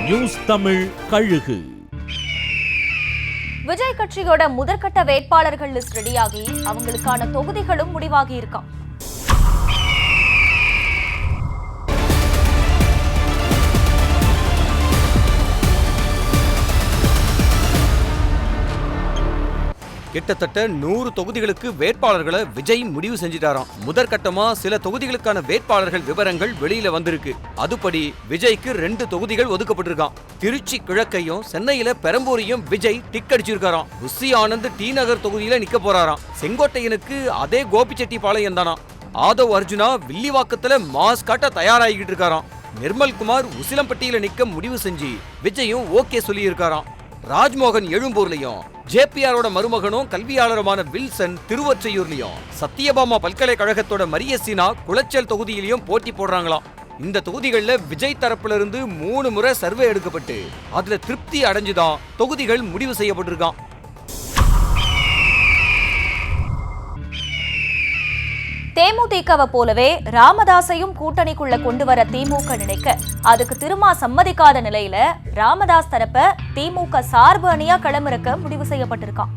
News Tamil கழுகு. விஜய் கட்சியோட முதற்கட்ட வேட்பாளர்கள் லிஸ்ட் ரெடியாகி அவங்களுக்கான தொகுதிகளும் முடிவாகி இருக்காம். கிட்டத்தட்ட 100 தொகுதிகளுக்கு வேட்பாளர்களை விஜய் முடிவு செஞ்சிட்டாராம். முதற்கட்டமா சில தொகுதிகளுக்கான வேட்பாளர்கள் விவரங்கள் வெளியில வந்திருக்கு. அதுபடி விஜய்க்கு 2 தொகுதிகள் ஒதுக்கப்பட்டிருக்கான். திருச்சி கிழக்கையும் சென்னையில பெரம்பூரையும் விஜய் டிக் அடிச்சிருக்காராம். புஷி ஆனந்த் டி நகர் தொகுதியில நிக்க போறாராம். செங்கோட்டையனுக்கு அதே கோபிச்செட்டிப்பாளையம் தானா. ஆதவ் அர்ஜுனா வில்லிவாக்கத்துல மாஸ் காட்ட தயாராகிட்டு இருக்காராம். நிர்மல்குமார் உசிலம்பட்டியில நிக்க முடிவு செஞ்சு விஜயும் ஓகே சொல்லி இருக்காராம். ராஜ்மோகன் எழும்பூர்லயும் ஜேபிஆரோட மருமகனும் கல்வியாளருமான வில்சன் திருவொற்றையூர்லயும் சத்தியபாமா பல்கலைக்கழகத்தோட மரியசீனா குளச்சல் தொகுதியிலையும் போட்டி போடுறாங்களாம். இந்த தொகுதிகள்ல விஜய் தரப்புல இருந்து 3 முறை சர்வே எடுக்கப்பட்டு அதுல திருப்தி அடைஞ்சுதான் தொகுதிகள் முடிவு செய்யப்பட்டிருக்கான். தேமுதிகவை போலவே ராமதாஸையும் கூட்டணிக்குள்ள கொண்டு வர திமுக நினைக்க அதுக்கு திருமா சம்மதிக்காத நிலையில ராமதாஸ் தரப்ப திமுக சார்பு அணியா களமிறக்க முடிவு செய்யப்பட்டிருக்கான்.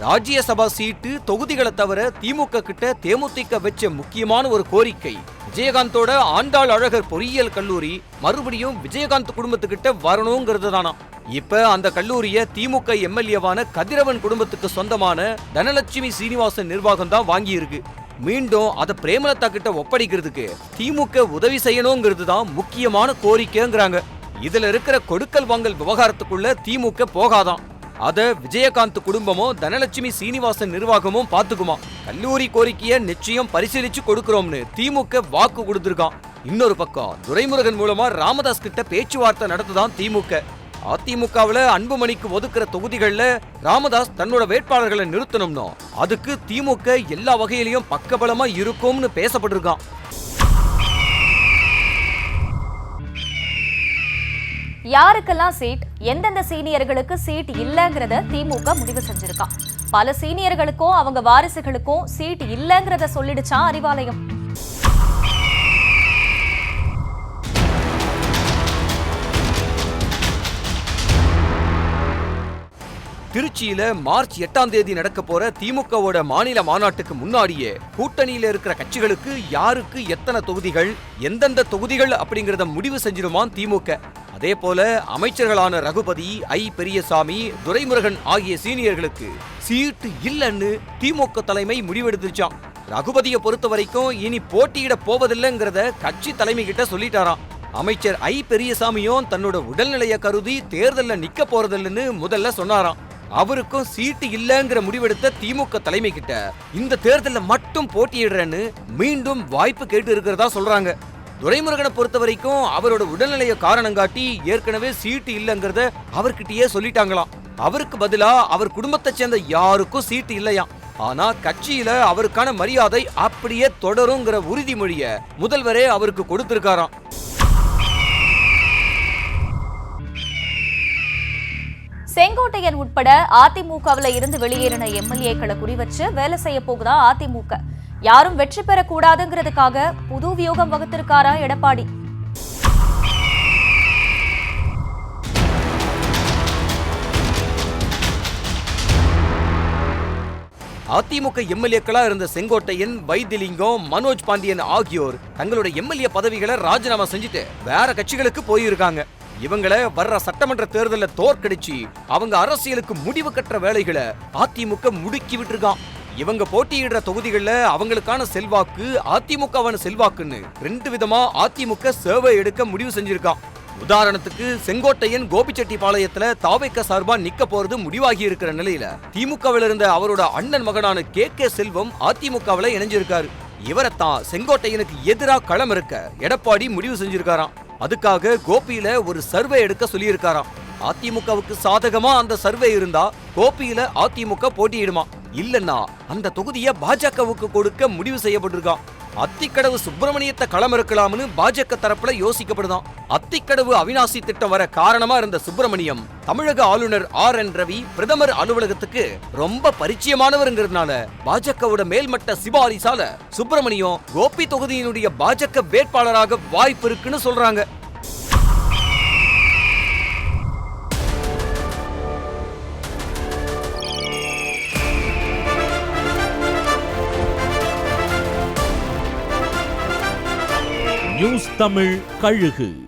ராஜ்யசபா சீட்டு தொகுதிகளை தவிர திமுக கிட்ட தேமுதிக வச்ச முக்கியமான ஒரு கோரிக்கை விஜயகாந்தோட ஆண்டாள் அழகர் பொறியியல் கல்லூரி மறுபடியும் விஜயகாந்த் குடும்பத்துக்கிட்ட வரணுங்கிறது தானா. இப்ப அந்த கல்லூரிய திமுக எம்எல்ஏவான கதிரவன் குடும்பத்துக்கு சொந்தமான தனலட்சுமி சீனிவாசன் நிர்வாகம் தான் வாங்கி இருக்கு. மீண்டும் அதை பிரேமலதா கிட்ட ஒப்படைக்கிறதுக்கு திமுக உதவி செய்யணுங்கிறது தான் முக்கியமான கோரிக்கைங்கிறாங்க. இதுல இருக்கிற கொடுக்கல் வாங்கல் விவகாரத்துக்குள்ள திமுக போகாதான். அத விஜயகாந்த் குடும்பமும் தனலட்சுமி சீனிவாசன் நிர்வாகமும் பாத்துக்குமா. கல்லூரி கோரிக்கைய நிச்சயம் பரிசீலிச்சு கொடுக்கிறோம்னு திமுக வாக்கு கொடுத்திருக்கான். இன்னொரு பக்கம் துரைமுருகன் மூலமா ராமதாஸ் கிட்ட பேச்சுவார்த்தை நடத்துதான் திமுக. அதிமுகவுல அன்புமணிக்கு ஒதுக்குற தொகுதிகள்ல ராமதாஸ் தன்னோட வேட்பாளர்களை நிறுத்தணும்னோ அதுக்கு திமுக எல்லா வகையிலையும் பக்கபலமா இருக்கும்னு பேசப்பட்டிருக்கான். யாருக்கெல்லாம் சீட், எந்தெந்த சீனியர்களுக்கு சீட் இல்லங்கிறத திமுக முடிவு செஞ்சிருக்கா. பல சீனியர்களுக்கும் அவங்க வாரிசுகளுக்கும் சீட் இல்லங்கிறத சொல்லிடுச்சான் அறிவாலயம். திருச்சியில மார்ச் 8ஆம் தேதி நடக்க போற திமுகவோட மாநில மாநாட்டுக்கு முன்னாடியே கூட்டணியில இருக்கிற கட்சிகளுக்கு யாருக்கு எத்தனை தொகுதிகள், எந்தெந்த தொகுதிகள் அப்படிங்கறத முடிவு செஞ்சிருமான் திமுக. அதே போல அமைச்சர்களான ரகுபதி, ஐ பெரியசாமி, துரைமுருகன் ஆகிய சீனியர்களுக்கு சீட்டு இல்லன்னு திமுக தலைமை முடிவெடுத்துச்சான். ரகுபதியை பொறுத்த வரைக்கும் இனி போட்டியிட போவதில்லைங்கிறத கட்சி தலைமை கிட்ட சொல்லிட்டாராம். அமைச்சர் ஐ பெரியசாமியும் தன்னோட உடல்நிலையை கருதி தேர்தல்ல நிக்க போறதில்லைன்னு முதல்ல சொன்னாராம். அவருக்கும் சீட்டு இல்லங்கிற முடிவெடுத்த திமுக தலைமை கிட்ட இந்த தேர்தல்ல மட்டும் போட்டியிடுறேன்னு மீண்டும் வாய்ப்பு கேட்டு இருக்கிறதா சொல்றாங்க. துரைமுருகனை பொறுத்த வரைக்கும் அவரோட உடல்நிலைய காரணம் காட்டி ஏற்கனவே சீட்டு இல்லங்கிறத அவர்கிட்டயே சொல்லிட்டாங்களாம். அவருக்கு பதிலா அவர் குடும்பத்தை சேர்ந்த யாருக்கும் சீட்டு இல்லையாம். ஆனா கட்சியில அவருக்கான மரியாதை அப்படியே தொடருங்கிற உறுதிமொழிய முதல்வரே அவருக்கு கொடுத்திருக்காராம். செங்கோட்டையன் உட்பட அதிமுகவில் இருந்து வெளியேறின எம்எல்ஏக்களை குறிவச்சு வேலை செய்ய போகுதா அதிமுக. யாரும் வெற்றி பெறக்கூடாதுங்கிறதுக்காக புது வியூகம் வகுத்திருக்காரா எடப்பாடி. அதிமுக எம்எல்ஏக்களா இருந்த செங்கோட்டையன், வைத்திலிங்கம், மனோஜ் பாண்டியன் ஆகியோர் தங்களோட எம்எல்ஏ பதவிகளை ராஜினாமா செஞ்சுட்டு வேற கட்சிகளுக்கு போயிருக்காங்க. இவங்களை வர்ற சட்டமன்ற தேர்தல தோற்கடிச்சு அவங்க அரசியலுக்கு முடிவு கட்டுற வேலைகளை அதிமுக முடுக்கி விட்டுருக்கான். இவங்க போட்டியிடுற தொகுதிகள்ல அவங்களுக்கான செல்வாக்கு அதிமுகவான செல்வாக்குன்னு 2 விதமா அதிமுக சர்வே எடுக்க முடிவு செஞ்சிருக்கான். உதாரணத்துக்கு செங்கோட்டையன் கோபிச்செட்டிப்பாளையத்துல தாவேக சார்பா நிக்க போறது முடிவாகி இருக்கிற நிலையில திமுகவில் இருந்த அவரோட அண்ணன் மகனான கே செல்வம் அதிமுகவில் இணைஞ்சிருக்காரு. இவரைத்தான் செங்கோட்டையனுக்கு எதிராக களம் இருக்க எடப்பாடி முடிவு செஞ்சிருக்காராம். அதுக்காக கோபியில ஒரு சர்வே எடுக்க சொல்லியிருக்காராம். அதிமுகவுக்கு சாதகமா அந்த சர்வே இருந்தா கோபியில அதிமுக போட்டியிடுமா, இல்லன்னா அந்த தொகுதியை பாஜகவுக்கு கொடுக்க முடிவு செய்யப்பட்டிருக்கான். அத்திக்கடவு சுப்பிரமணியத்தை களமிறக்கலாம்னு பாஜக தரப்புல யோசிக்கப்படுதான். அத்திக்கடவு அவிநாசி திட்டம் வர காரணமா இருந்த சுப்பிரமணியம் தமிழக ஆளுநர் RN ரவி பிரதமர் அலுவலகத்துக்கு ரொம்ப பரிச்சயமானவருங்கிறதுனால பாஜகவோட மேல்மட்ட சிபாரிசால சுப்பிரமணியம் கோபி தொகுதியினுடைய பாஜக வேட்பாளராக வாய்ப்பு இருக்குன்னு சொல்றாங்க. நியூஸ் தமிழ் கழுகு.